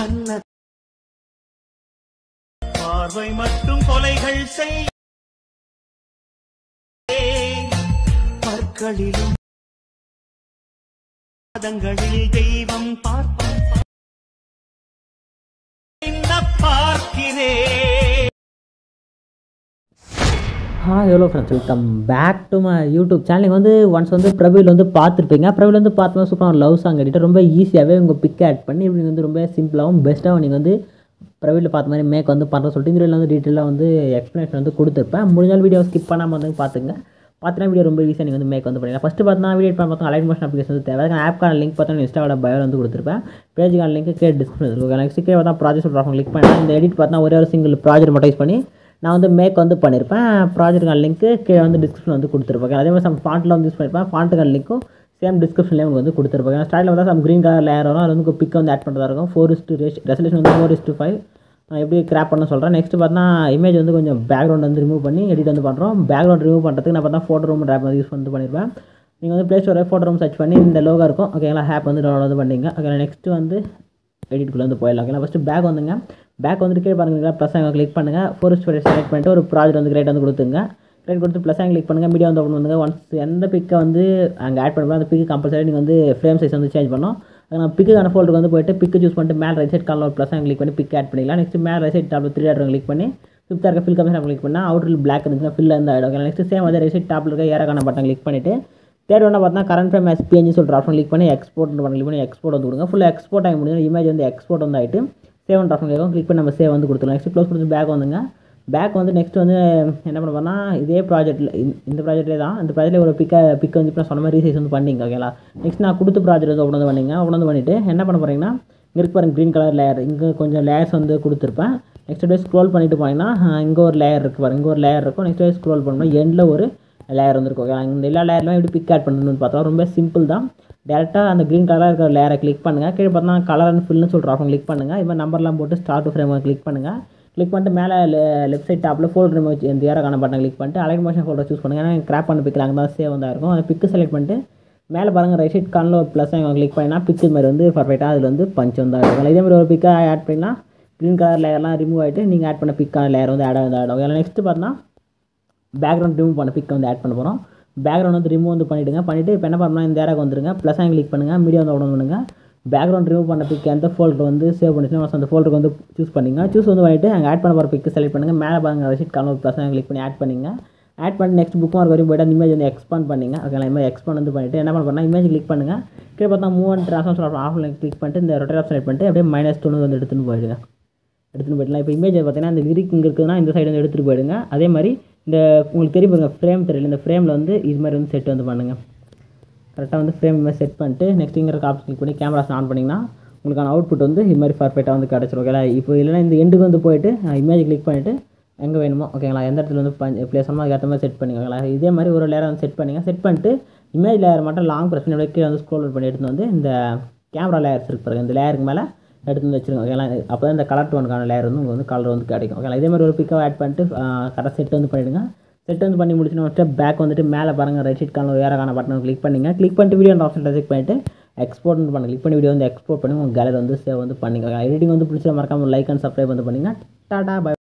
கண்ண பார்வை மற்றும் கொலைகள் செய் பற்களிலும் பாதங்களில் தெய்வம் பார்க்கிறேன். Hi hello friends, welcome back to my YouTube channel. நீங்கள் வந்து ஒன்ஸ் வந்து பிரபுவில் வந்து பார்த்துருப்பீங்க. பிரபுவில் வந்து பார்த்தோம்னா சூப்பராக லவ் சாங் எடிட்டர் ரொம்ப ஈஸியாகவே உங்கள் பிக் ஆட் பண்ணி இப்படி வந்து ரொம்ப சிம்பிளாகவும் பெஸ்ட்டாகவும் நீங்கள் வந்து பிரபுவில் பார்த்த மாதிரி மேக் வந்து பண்ணுற சொல்லிட்டு இந்த வந்து டீட்டெயிலாக வந்து எக்ஸ்ப்ளனேஷன் வந்து கொடுத்துருப்பேன். முடிஞ்சால் வீடியோ ஸ்கிப் பண்ணாமல் வந்து பார்த்துங்க. பார்த்தீங்கன்னா வீடியோ ரொம்ப ஈஸியாக நீங்கள் வந்து மேக் வந்து பண்ணிடலாம். ஃபஸ்ட்டு பார்த்தீங்கன்னா வீடியோ பார்த்தா அலைட் மோஷன் அப்ளிகேஷன் வந்து தேவை. ஆப்க்கான லிங்க் பார்த்தா இன்ஸ்டாவோட பயோ வந்து கொடுத்துருப்பேன். பேஜுக்கான லிங்க் கீழே டிஸ்கிரிப்ஷன் இருக்கும். நெக்ஸ்ட் கீழே பார்த்தா ப்ராஜெக்ட் சொல்கிறாங்க கிளிக் பண்ணி இந்த எடிட் பார்த்தா ஒரே ஒரு சிங்கிள் ப்ராஜெக்ட் மட்டும் யூஸ் பண்ணி நான் வந்து மேக் வந்து பண்ணியிருப்பேன். ப்ராஜெக்ட்டுக்கான லிங்க்கு கீழே வந்து டிஸ்கிரிப்ஷன் வந்து கொடுத்துருப்பேன். அதே மாதிரி சம் ஃபாண்ட்டில் வந்து யூஸ் பண்ணியிருப்பேன். ஃபாண்ட்டுக்கான லிங்க்கும் சேம் டிஸ்கிரிப்ஷன்லேயே உங்களுக்கு வந்து கொடுத்துருப்பாங்க. ஸ்டார்ட்டில் வந்து சம் க்ரீன் கலர் லேயர் வரும். அது வந்து பிக் வந்து ஆட் பண்ணுறதா இருக்கும். 4:5 ரெசல்யூஷன் வந்து 4:5 நான் எப்படி கிராப் பண்ண சொல்கிறேன். நெக்ஸ்ட் பார்த்தா இமேஜ் வந்து கொஞ்சம் பேக்ரவுண்ட் வந்து ரிமூவ் பண்ணி எடிட் வந்து பண்ணுறோம். பேக்ரவுண்ட் ரிமூவ் பண்ணுறதுக்கு நான் பார்த்தா ஃபோட்டோ ரூம் ஆப் வந்து யூஸ் வந்து பண்ணியிருப்பேன். நீங்கள் வந்து ப்ளே ஸ்டோரில் ஃபோட்டோ ரூம் சர்ச் பண்ணி இந்த லோகோ இருக்கும். ஓகேங்களா, ஆப் வந்து டவுன்லோட் வந்து பண்ணிங்க. ஓகே, நெக்ஸ்ட்டு வந்து எடிட்குள்ளே வந்து போயிடலாம். ஓகேங்களா, ஃபஸ்ட்டு பேக் வந்துங்க. பேக் வந்துட்டு கீழே பாருங்கள் ப்ளஸ் அங்கே கிளிக் பண்ணுங்கள். 4:5 செலக்ட் பண்ணிட்டு ஒரு ப்ராஜெக்ட் வந்து கிரேட் வந்து கொடுத்துங்க. கிரேட் கொடுத்து ப்ளஸ் அங்கே கிளிக் பண்ணுங்கள். மீடியா வந்து ஓப்பன் பண்ணுங்க. ஒன்ஸ் எந்த பிக்கை வந்து அங்கே ஆட் பண்ணுறோம் அந்த பிக்கு கம்பல்சரி நீங்கள் வந்து ஃப்ரேம் சைஸ் வந்து சேஞ்ச் பண்ணோம். நான் பிக்குக்கான ஃபோல்டருக்கு வந்து போய்ட்டு பிக்கு சூஸ் பண்ணிட்டு மேலே ரைட் சைட் காலில் ஒரு ப்ளஸ் கிளிக் பண்ணி பிக் ஆட் பண்ணிக்கலாம். நெக்ஸ்ட் மேலே ரைட் சைட் டாப்பில் 3 டாட் கிளிக் பண்ணி ஃபிஃப்த்தாக இருக்க ஃபில் கமிஷன் கிளிக் பண்ணால் அவுட்டரில் பிளாக் இருந்துச்சுன்னா ஃபில் வந்து ஆகிடும். ஓகே, நெக்ஸ்ட் சேம் அதே ரைட் சைட் டாப்பில் இருக்க ஏராக்கான பட்டன் கிளிக் பண்ணிவிட்டு தேர்ட் ஒன்றா பார்த்தா கரண்ட் ஃப்ரேம் எஸ்பிஎன்ஜி சொல்கிற ஆப்ஷன் கிளிக் பண்ணி எக்ஸ்போர்ட் பண்ணி கிளிக் பண்ணி எக்ஸ்போர்ட் வந்து கொடுங்க. ஃபுல்லாக எக்ஸ்போர்ட் ஆகி முடியும். இமேஜ் வந்து எக்ஸ்போர்ட் வந்து ஆகிட்டு சேவ் அண்ட் ஆப்ஷன் கிளிக் பண்ணி நம்ம சேவ் வந்து கொடுத்துருவோம். நெக்ஸ்ட் க்ளோஸ் கொடுத்து பேக் வந்துங்க. பேக் வந்து நெக்ஸ்ட் வந்து என்ன பண்ண போனால் இதே ப்ராஜெக்ட்டில் இந்த ப்ராஜெக்ட்லேயே தான் இந்த ப்ராஜெக்ட்டில் ஒரு பிக் வந்து இப்போ சொன்ன மாதிரி ரீசைஸ் வந்து பண்ணிங்க. ஓகேங்களா, நெக்ஸ்ட் நான் கொடுத்த ப்ராஜெக்ட் வந்து ஓப்பன் வந்து பண்ணிங்க. ஓப்பன் வந்து பண்ணிவிட்டு என்ன பண்ண போகிறீங்கன்னா இங்கே இருக்கு பாருங்கள் க்ரீன் கலர் லேயர். இங்கே கொஞ்சம் லேயர்ஸ் வந்து கொடுத்துருப்பேன். நெக்ஸ்ட் டே ஸ்க்ரோல் பண்ணிவிட்டு போனீங்கன்னா இங்கே ஒரு லேயர் இருக்குது பாருங்கள். இங்கே ஒரு லேயர் இருக்கும். நெக்ஸ்ட் டே ஸ்க்ரோல் பண்ணணும் எண்டில் ஒரு லேயர் வந்துருக்கும். ஓகே, இந்த எல்லா லேயர்லாம் எப்படி பிக் ஆட் பண்ணுறதுன்னு பார்த்தா ரொம்ப சிம்பிள் தான். டேரெக்டாக அந்த க்ரீன் கலராக இருக்கிற லேயரை கிளிக் பண்ணுங்கள். கீழே பார்த்தா கலர் அண்ட் ஃபில்னு சொல்கிற ஆப்ஷன் கிளிக் பண்ணுங்கள். இப்போ நம்பர்லாம் போட்டு ஸ்டார்ட் டு ஃப்ரேம் கிளிக் பண்ணுங்கள். கிளிக் பண்ணிட்டு மேலே லெஃப்ட் சைட் டாப்பில் ஃபோல்டர் இமேஜ் இந்த ஏராக்கான பட்டன் கிளிக் பண்ணிட்டு அலைட் மோஷன் ஃபோல்டர் சூஸ் பண்ணுங்கள். ஏன்னா கிராப் பண்ண பிக்கில் அங்கே தான் சேவ் வந்தால் இருக்கும். அந்த பிக்கு செலக்ட் பண்ணிட்டு மேலே பாருங்கள் ரைட் சைட் காலில் ஒரு ப்ளஸ் கிளிக் பண்ணினா பிக்கு மாதிரி வந்து பர்ஃபெக்டாக அதில் வந்து பஞ்ச் வந்தால் இருக்கும். இதே மாதிரி ஒரு பிக்காக ஆட் பண்ணினா க்ரீன் கலர் லேயர்லாம் ரிமூவ் ஆகிட்டு நீங்கள் ஆட் பண்ண பிக்கான லேயர் வந்து ஆட் ஆகிடும். ஏன்னா நெக்ஸ்ட்டு பார்த்தா பேக்ரவுண்ட் ரிமூவ் பண்ண பிக்கை வந்து ஆட் பண்ண போகிறோம். பேக்ரவுண்ட் வந்து ரிமூவ் வந்து பண்ணிவிட்டு இப்போ என்ன பண்ணால் இந்த ஏராக்கு வந்துருங்க. ப்ளஸ் கிளிக் பண்ணுங்கள். மீடியா வந்து ஓப்பன் பண்ணுங்கள். பேக்ரவுண்ட் ரிமூவ் பண்ண பிக் எந்த ஃபோல்டர் வந்து சேவ் பண்ணிச்சுன்னா அந்த ஃபோல்டருக்கு வந்து சூஸ் பண்ணிங்க. சூஸ் வந்து பண்ணிவிட்டு அங்கே ஆட் பண்ண போகிற பிக்கு செலக்ட் பண்ணுங்கள். மேலே பாருங்கள் ரைட் சைட் காலில் ப்ளஸ் கிளிக் பண்ணி ஆட் பண்ணிங்க. ஆட் பண்ணி நெக்ஸ்ட் புக் மார்க் வரையும் போய்ட்டு அந்த இமேஜ் வந்து எக்ஸ்பாண்ட் பண்ணிங்க. ஓகே, இமேஜ் எக்ஸ்பாண்ட் வந்து பண்ணிவிட்டு என்ன பண்ண இமேஜ் கிளிக் பண்ணுங்கள். கீழே பார்த்தா move and transform offline click பண்ணிட்டு இந்த ரொட்டேட் செலக்ட் பண்ணிட்டு அப்படியே -2 வந்து எடுத்துகிட்டு போயிடுங்க. இப்போ இமேஜ் பார்த்தீங்கன்னா இந்த லிரிக் இங்கே இருக்குதுன்னா இந்த சைடு வந்து எடுத்துகிட்டு போயிடுங்க. அதே மாதிரி இந்த உங்களுக்கு தெரியும் பாருங்கள் ஃப்ரேம் தெரியல, இந்த ஃப்ரேமில் வந்து இது மாதிரி வந்து செட் வந்து பண்ணுங்கள். கரெக்டாக வந்து ஃப்ரேம் மாதிரி செட் பண்ணிட்டு நெக்ஸ்ட் இங்கே இருக்க ஆப்ஷன் கிளிக் பண்ணி கேமராஸ் ஆன் பண்ணிங்கன்னா உங்களுக்கான அவுட்புட் வந்து இது மாதிரி பர்ஃபெக்டாக வந்து கிடச்சிரும். ஓகேங்களா, இப்போ இல்லைனா இந்த எண்டுக்கு வந்து போய்ட்டு இமேஜ் கிளிக் பண்ணிவிட்டு எங்கே வேணுமோ ஓகேங்களா எந்த இடத்துல வந்து ப்ளேஸ் ஆகாமல் அதுக்கேற்ற மாதிரி செட் பண்ணிக்கோங்களா. இதே மாதிரி ஒரு லேயரை வந்து செட் பண்ணிட்டு இமேஜ் லேயர் மட்டும் லாங் ப்ரெஸ் பண்ணி கீழே வந்து ஸ்க்ரோல் பண்ணி எடுத்து வந்து இந்த கேமரா லேயர்ஸ் இருக்கு பாருங்கள் இந்த லேயருக்கு மேலே எடுத்து வந்து வச்சுருங்க. ஓகேங்களா, அப்போ தான் இந்த கலர் டோனுக்கான லேயர் வந்து உங்களுக்கு வந்து கலர் வந்து கிடைக்கும். ஓகேங்களா, இதே மாதிரி ஒரு பிக்காக ஆட் பண்ணிட்டு கரெக்டாக செட் வந்து பண்ணிவிடுங்க. செட் வந்து பண்ணி முடிச்சுன்னா ஸ்டெப் பேக் வந்துட்டு மேலே பாருங்கள் ரைட் சைட் காலில் ஏராக்கான பட்டன் கிளிக் பண்ணிங்க. கிளிக் பண்ணிட்டு வீடியோ ஆப்ஷன் செலக்ட் பண்ணிவிட்டு எக்ஸ்போர்ட் வந்து பண்ணி கிளிக் பண்ணி வீடியோ வந்து எக்ஸ்போர்ட் பண்ணி உங்கள் கேலரி வந்து சேவ் வந்து பண்ணிங்க. எடிட்டிங் வந்து பிடிச்சா மறக்காமல் லைக் அண்ட் சப்ஸ்கிரைப் வந்து பண்ணிங்க. Tata bye.